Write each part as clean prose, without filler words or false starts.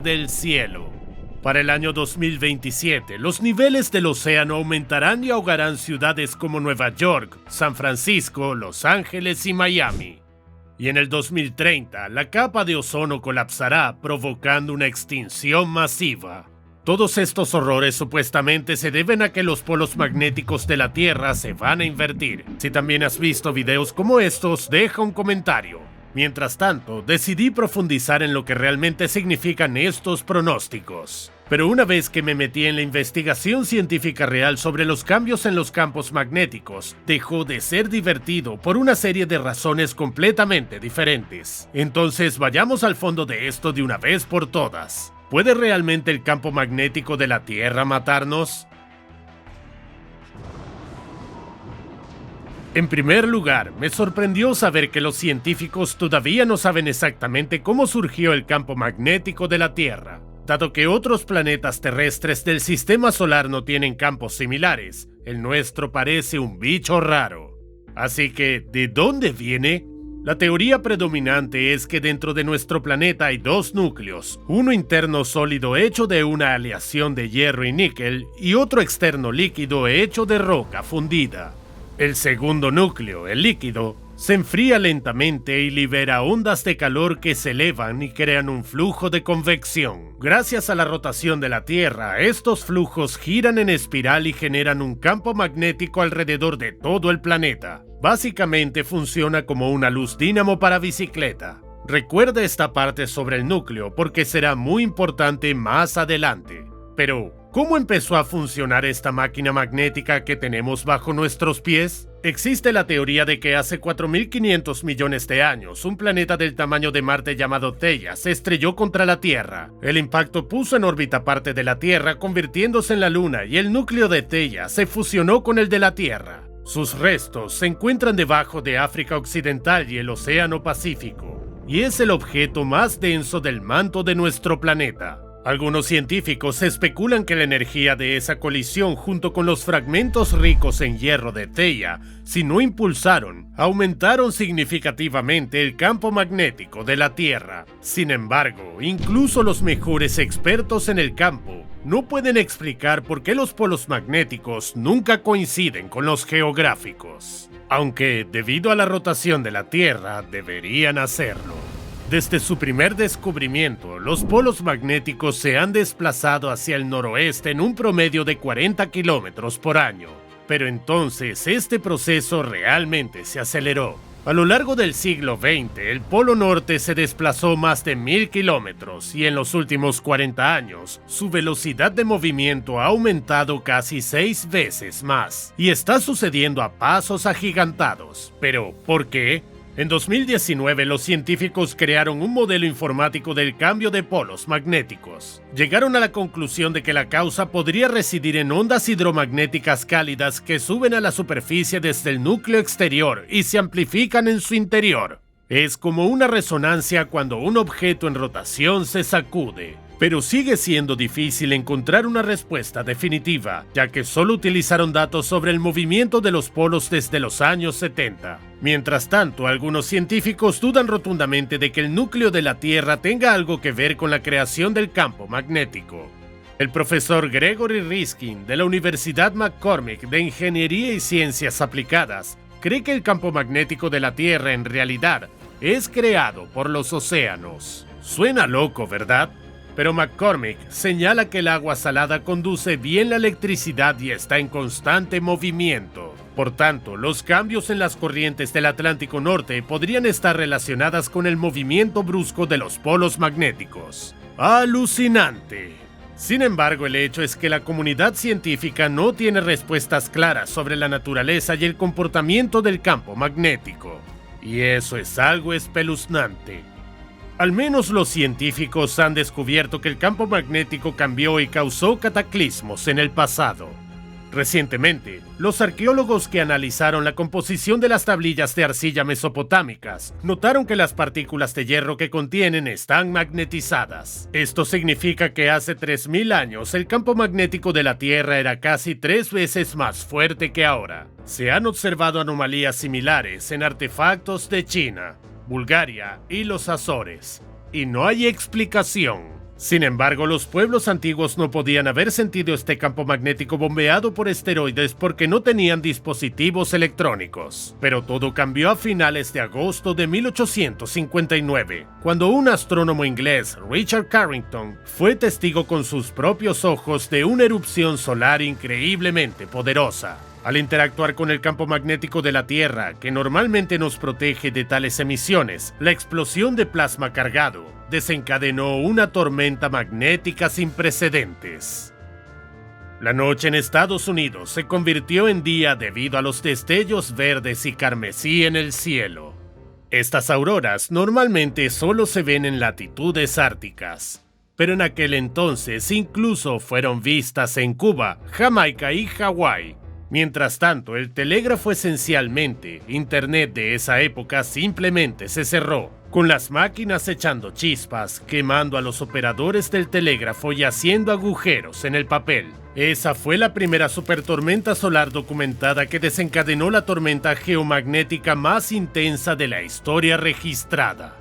del cielo. Para el año 2027, los niveles del océano aumentarán y ahogarán ciudades como Nueva York, San Francisco, Los Ángeles y Miami. Y en el 2030, la capa de ozono colapsará, provocando una extinción masiva. Todos estos horrores supuestamente se deben a que los polos magnéticos de la Tierra se van a invertir. Si también has visto videos como estos, deja un comentario. Mientras tanto, decidí profundizar en lo que realmente significan estos pronósticos. Pero una vez que me metí en la investigación científica real sobre los cambios en los campos magnéticos, dejó de ser divertido por una serie de razones completamente diferentes. Entonces vayamos al fondo de esto de una vez por todas. ¿Puede realmente el campo magnético de la Tierra matarnos? En primer lugar, me sorprendió saber que los científicos todavía no saben exactamente cómo surgió el campo magnético de la Tierra. Dado que otros planetas terrestres del sistema solar no tienen campos similares, el nuestro parece un bicho raro. Así que, ¿de dónde viene? La teoría predominante es que dentro de nuestro planeta hay dos núcleos, uno interno sólido hecho de una aleación de hierro y níquel y otro externo líquido hecho de roca fundida. El segundo núcleo, el líquido, se enfría lentamente y libera ondas de calor que se elevan y crean un flujo de convección. Gracias a la rotación de la Tierra, estos flujos giran en espiral y generan un campo magnético alrededor de todo el planeta. Básicamente funciona como una luz dínamo para bicicleta. Recuerda esta parte sobre el núcleo porque será muy importante más adelante. Pero, ¿cómo empezó a funcionar esta máquina magnética que tenemos bajo nuestros pies? Existe la teoría de que hace 4.500 millones de años, un planeta del tamaño de Marte llamado Theia se estrelló contra la Tierra. El impacto puso en órbita parte de la Tierra, convirtiéndose en la Luna, y el núcleo de Theia se fusionó con el de la Tierra. Sus restos se encuentran debajo de África Occidental y el Océano Pacífico, y es el objeto más denso del manto de nuestro planeta. Algunos científicos especulan que la energía de esa colisión junto con los fragmentos ricos en hierro de Theia, si no impulsaron, aumentaron significativamente el campo magnético de la Tierra. Sin embargo, incluso los mejores expertos en el campo no pueden explicar por qué los polos magnéticos nunca coinciden con los geográficos, aunque debido a la rotación de la Tierra deberían hacerlo. Desde su primer descubrimiento, los polos magnéticos se han desplazado hacia el noroeste en un promedio de 40 kilómetros por año. Pero entonces este proceso realmente se aceleró. A lo largo del siglo XX, el polo norte se desplazó más de 1.000 kilómetros y en los últimos 40 años, su velocidad de movimiento ha aumentado casi 6 veces más. Y está sucediendo a pasos agigantados. ¿Pero por qué? En 2019, los científicos crearon un modelo informático del cambio de polos magnéticos. Llegaron a la conclusión de que la causa podría residir en ondas hidromagnéticas cálidas que suben a la superficie desde el núcleo exterior y se amplifican en su interior. Es como una resonancia cuando un objeto en rotación se sacude. Pero sigue siendo difícil encontrar una respuesta definitiva, ya que solo utilizaron datos sobre el movimiento de los polos desde los años 70. Mientras tanto, algunos científicos dudan rotundamente de que el núcleo de la Tierra tenga algo que ver con la creación del campo magnético. El profesor Gregory Riskin de la Universidad McCormick de Ingeniería y Ciencias Aplicadas cree que el campo magnético de la Tierra en realidad es creado por los océanos. Suena loco, ¿verdad? Pero McCormick señala que el agua salada conduce bien la electricidad y está en constante movimiento. Por tanto, los cambios en las corrientes del Atlántico Norte podrían estar relacionadas con el movimiento brusco de los polos magnéticos. ¡Alucinante! Sin embargo, el hecho es que la comunidad científica no tiene respuestas claras sobre la naturaleza y el comportamiento del campo magnético. Y eso es algo espeluznante. Al menos los científicos han descubierto que el campo magnético cambió y causó cataclismos en el pasado. Recientemente, los arqueólogos que analizaron la composición de las tablillas de arcilla mesopotámicas notaron que las partículas de hierro que contienen están magnetizadas. Esto significa que hace 3.000 años el campo magnético de la Tierra era casi 3 veces más fuerte que ahora. Se han observado anomalías similares en artefactos de China, Bulgaria y los Azores, y no hay explicación. Sin embargo, los pueblos antiguos no podían haber sentido este campo magnético bombeado por esteroides porque no tenían dispositivos electrónicos. Pero todo cambió a finales de agosto de 1859, cuando un astrónomo inglés, Richard Carrington, fue testigo con sus propios ojos de una erupción solar increíblemente poderosa. Al interactuar con el campo magnético de la Tierra, que normalmente nos protege de tales emisiones, la explosión de plasma cargado desencadenó una tormenta magnética sin precedentes. La noche en Estados Unidos se convirtió en día debido a los destellos verdes y carmesí en el cielo. Estas auroras normalmente solo se ven en latitudes árticas, pero en aquel entonces incluso fueron vistas en Cuba, Jamaica y Hawái. Mientras tanto, el telégrafo esencialmente, Internet de esa época simplemente se cerró, con las máquinas echando chispas, quemando a los operadores del telégrafo y haciendo agujeros en el papel. Esa fue la primera supertormenta solar documentada que desencadenó la tormenta geomagnética más intensa de la historia registrada.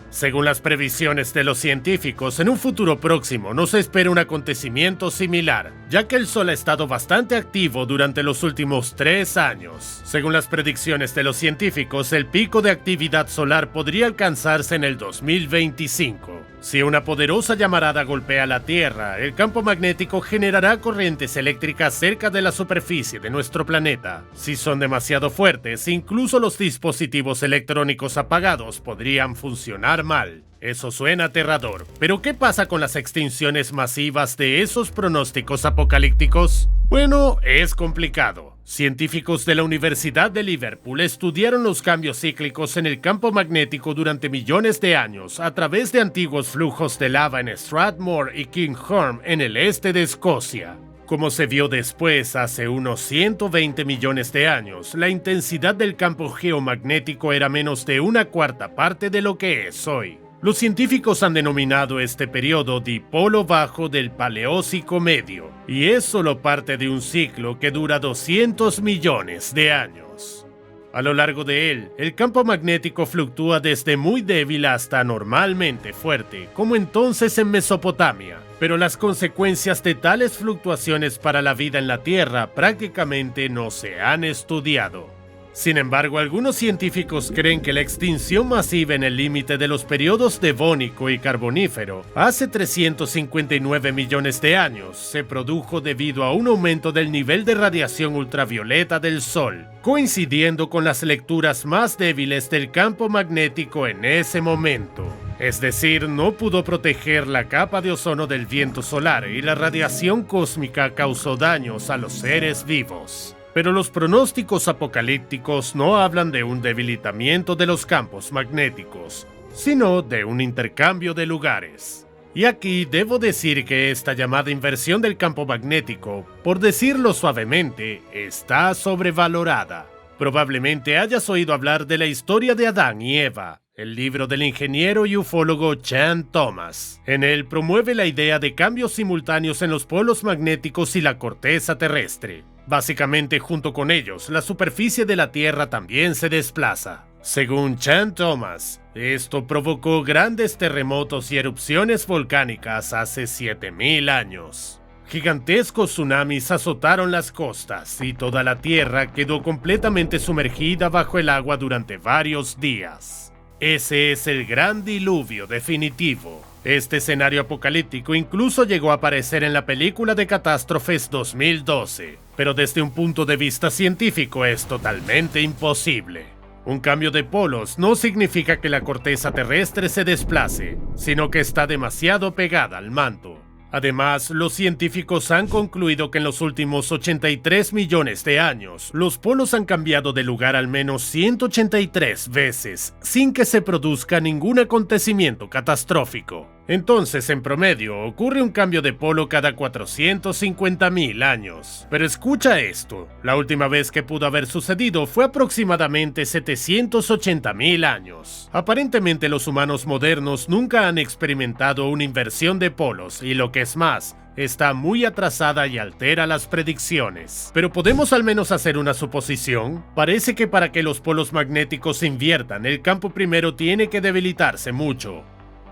Según las previsiones de los científicos, en un futuro próximo nos espera un acontecimiento similar, ya que el Sol ha estado bastante activo durante los últimos 3 años. Según las predicciones de los científicos, el pico de actividad solar podría alcanzarse en el 2025. Si una poderosa llamarada golpea la Tierra, el campo magnético generará corrientes eléctricas cerca de la superficie de nuestro planeta. Si son demasiado fuertes, incluso los dispositivos electrónicos apagados podrían funcionar mal. Eso suena aterrador, pero ¿qué pasa con las extinciones masivas de esos pronósticos apocalípticos? Bueno, es complicado. Científicos de la Universidad de Liverpool estudiaron los cambios cíclicos en el campo magnético durante millones de años a través de antiguos flujos de lava en Strathmore y Kinghorn en el este de Escocia. Como se vio después, hace unos 120 millones de años, la intensidad del campo geomagnético era menos de 1/4 parte de lo que es hoy. Los científicos han denominado este periodo dipolo bajo del Paleócico medio, y es solo parte de un ciclo que dura 200 millones de años. A lo largo de él, el campo magnético fluctúa desde muy débil hasta anormalmente fuerte, como entonces en Mesopotamia, pero las consecuencias de tales fluctuaciones para la vida en la Tierra prácticamente no se han estudiado. Sin embargo, algunos científicos creen que la extinción masiva en el límite de los periodos Devónico y Carbonífero, hace 359 millones de años, se produjo debido a un aumento del nivel de radiación ultravioleta del Sol, coincidiendo con las lecturas más débiles del campo magnético en ese momento. Es decir, no pudo proteger la capa de ozono del viento solar y la radiación cósmica causó daños a los seres vivos. Pero los pronósticos apocalípticos no hablan de un debilitamiento de los campos magnéticos, sino de un intercambio de lugares. Y aquí debo decir que esta llamada inversión del campo magnético, por decirlo suavemente, está sobrevalorada. Probablemente hayas oído hablar de la historia de Adán y Eva, el libro del ingeniero y ufólogo Chan Thomas. En él promueve la idea de cambios simultáneos en los polos magnéticos y la corteza terrestre. Básicamente, junto con ellos, la superficie de la Tierra también se desplaza. Según Chan Thomas, esto provocó grandes terremotos y erupciones volcánicas hace 7000 años. Gigantescos tsunamis azotaron las costas y toda la Tierra quedó completamente sumergida bajo el agua durante varios días. Ese es el gran diluvio definitivo. Este escenario apocalíptico incluso llegó a aparecer en la película de catástrofes 2012, pero desde un punto de vista científico es totalmente imposible. Un cambio de polos no significa que la corteza terrestre se desplace, sino que está demasiado pegada al manto. Además, los científicos han concluido que en los últimos 83 millones de años, los polos han cambiado de lugar al menos 183 veces, sin que se produzca ningún acontecimiento catastrófico. Entonces, en promedio, ocurre un cambio de polo cada 450.000 años. Pero escucha esto, la última vez que pudo haber sucedido fue aproximadamente 780.000 años. Aparentemente los humanos modernos nunca han experimentado una inversión de polos y lo que es más, está muy atrasada y altera las predicciones. Pero ¿podemos al menos hacer una suposición? Parece que para que los polos magnéticos se inviertan, el campo primero tiene que debilitarse mucho.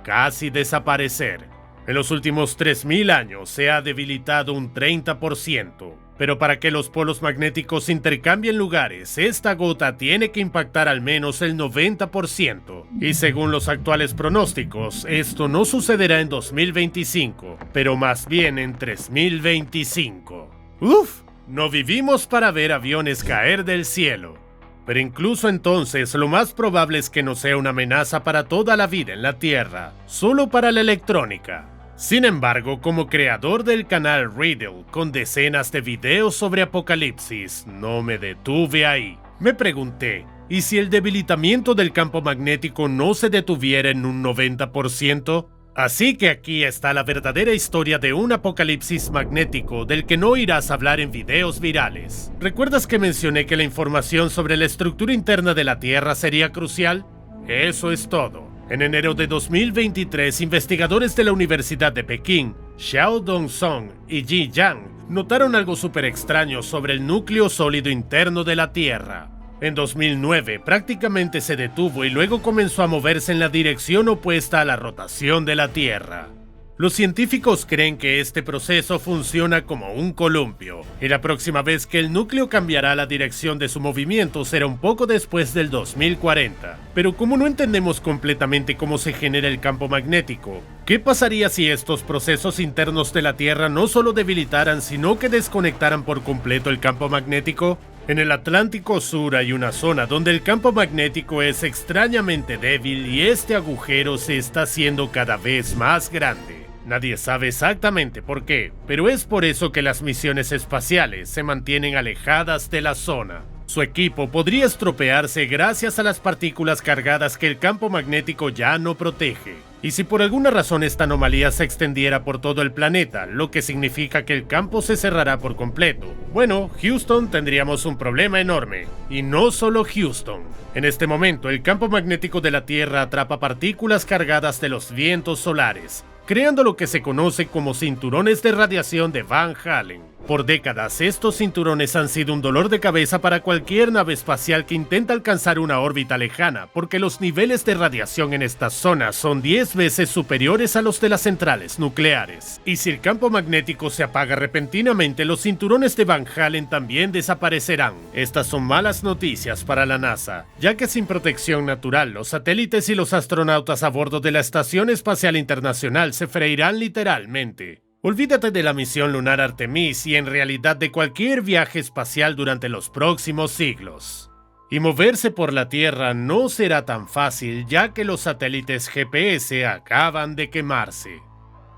Casi desaparecer. En los últimos 3000 años se ha debilitado un 30%. Pero para que los polos magnéticos intercambien lugares, esta gota tiene que impactar al menos el 90%. Y según los actuales pronósticos, esto no sucederá en 2025, pero más bien en 3025. ¡Uf! No vivimos para ver aviones caer del cielo. Pero incluso entonces, lo más probable es que no sea una amenaza para toda la vida en la Tierra, solo para la electrónica. Sin embargo, como creador del canal Riddle, con decenas de videos sobre apocalipsis, no me detuve ahí. Me pregunté, ¿y si el debilitamiento del campo magnético no se detuviera en un 90%? Así que aquí está la verdadera historia de un apocalipsis magnético del que no oirás hablar en videos virales. ¿Recuerdas que mencioné que la información sobre la estructura interna de la Tierra sería crucial? Eso es todo. En enero de 2023, investigadores de la Universidad de Pekín, Xiao Dong-song y Ji Yang, notaron algo súper extraño sobre el núcleo sólido interno de la Tierra. En 2009, prácticamente se detuvo y luego comenzó a moverse en la dirección opuesta a la rotación de la Tierra. Los científicos creen que este proceso funciona como un columpio, y la próxima vez que el núcleo cambiará la dirección de su movimiento será un poco después del 2040. Pero como no entendemos completamente cómo se genera el campo magnético, ¿qué pasaría si estos procesos internos de la Tierra no solo debilitaran, sino que desconectaran por completo el campo magnético? En el Atlántico Sur hay una zona donde el campo magnético es extrañamente débil y este agujero se está haciendo cada vez más grande. Nadie sabe exactamente por qué, pero es por eso que las misiones espaciales se mantienen alejadas de la zona. Su equipo podría estropearse gracias a las partículas cargadas que el campo magnético ya no protege. Y si por alguna razón esta anomalía se extendiera por todo el planeta, lo que significa que el campo se cerrará por completo, bueno, Houston tendríamos un problema enorme. Y no solo Houston. En este momento, el campo magnético de la Tierra atrapa partículas cargadas de los vientos solares, creando lo que se conoce como cinturones de radiación de Van Allen. Por décadas, estos cinturones han sido un dolor de cabeza para cualquier nave espacial que intenta alcanzar una órbita lejana, porque los niveles de radiación en estas zonas son 10 veces superiores a los de las centrales nucleares. Y si el campo magnético se apaga repentinamente, los cinturones de Van Allen también desaparecerán. Estas son malas noticias para la NASA, ya que sin protección natural, los satélites y los astronautas a bordo de la Estación Espacial Internacional se freirán literalmente. Olvídate de la misión lunar Artemis y en realidad de cualquier viaje espacial durante los próximos siglos. Y moverse por la Tierra no será tan fácil, ya que los satélites GPS acaban de quemarse.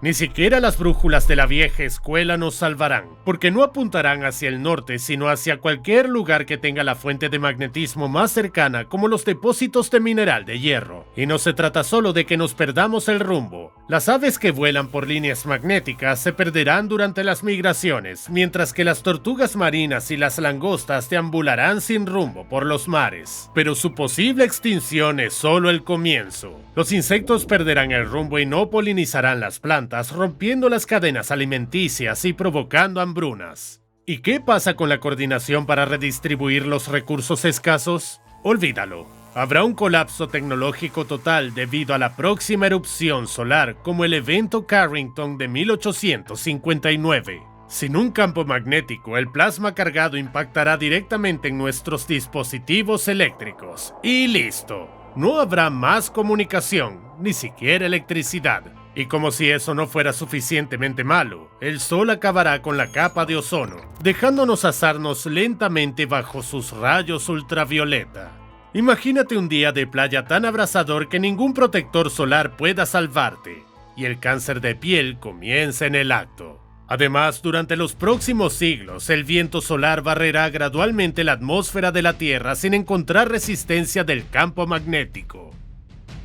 Ni siquiera las brújulas de la vieja escuela nos salvarán, porque no apuntarán hacia el norte, sino hacia cualquier lugar que tenga la fuente de magnetismo más cercana, como los depósitos de mineral de hierro. Y no se trata solo de que nos perdamos el rumbo. Las aves que vuelan por líneas magnéticas se perderán durante las migraciones, mientras que las tortugas marinas y las langostas deambularán sin rumbo por los mares. Pero su posible extinción es solo el comienzo. Los insectos perderán el rumbo y no polinizarán las plantas, rompiendo las cadenas alimenticias y provocando hambrunas. ¿Y qué pasa con la coordinación para redistribuir los recursos escasos? Olvídalo. Habrá un colapso tecnológico total debido a la próxima erupción solar, como el evento Carrington de 1859. Sin un campo magnético, el plasma cargado impactará directamente en nuestros dispositivos eléctricos. Y listo. No habrá más comunicación, ni siquiera electricidad. Y como si eso no fuera suficientemente malo, el Sol acabará con la capa de ozono, dejándonos asarnos lentamente bajo sus rayos ultravioleta. Imagínate un día de playa tan abrasador que ningún protector solar pueda salvarte, y el cáncer de piel comienza en el acto. Además, durante los próximos siglos, el viento solar barrerá gradualmente la atmósfera de la Tierra sin encontrar resistencia del campo magnético.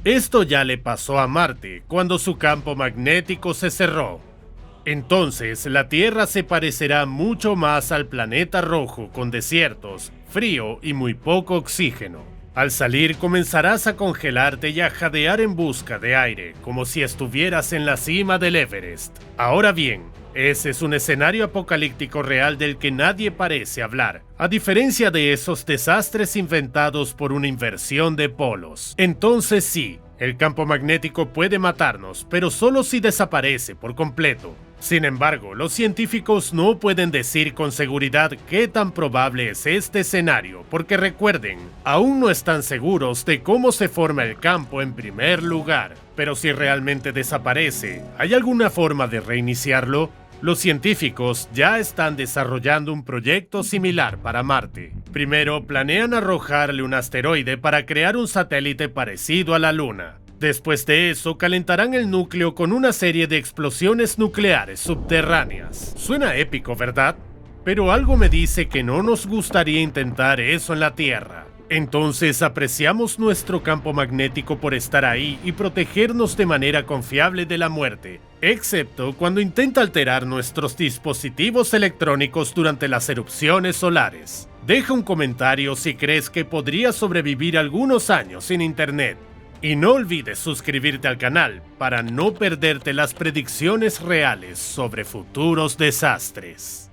Esto ya le pasó a Marte, cuando su campo magnético se cerró. Entonces, la Tierra se parecerá mucho más al planeta rojo, con desiertos, frío y muy poco oxígeno. Al salir, comenzarás a congelarte y a jadear en busca de aire, como si estuvieras en la cima del Everest. Ahora bien, ese es un escenario apocalíptico real del que nadie parece hablar, a diferencia de esos desastres inventados por una inversión de polos. Entonces sí, El campo magnético puede matarnos, pero solo si desaparece por completo. Sin embargo, los científicos no pueden decir con seguridad qué tan probable es este escenario, porque recuerden, aún no están seguros de cómo se forma el campo en primer lugar. Pero si realmente desaparece, ¿hay alguna forma de reiniciarlo? Los científicos ya están desarrollando un proyecto similar para Marte. Primero, planean arrojarle un asteroide para crear un satélite parecido a la Luna. Después de eso, calentarán el núcleo con una serie de explosiones nucleares subterráneas. Suena épico, ¿verdad? Pero algo me dice que no nos gustaría intentar eso en la Tierra. Entonces apreciamos nuestro campo magnético por estar ahí y protegernos de manera confiable de la muerte, excepto cuando intenta alterar nuestros dispositivos electrónicos durante las erupciones solares. Deja un comentario si crees que podría sobrevivir algunos años sin internet. Y no olvides suscribirte al canal para no perderte las predicciones reales sobre futuros desastres.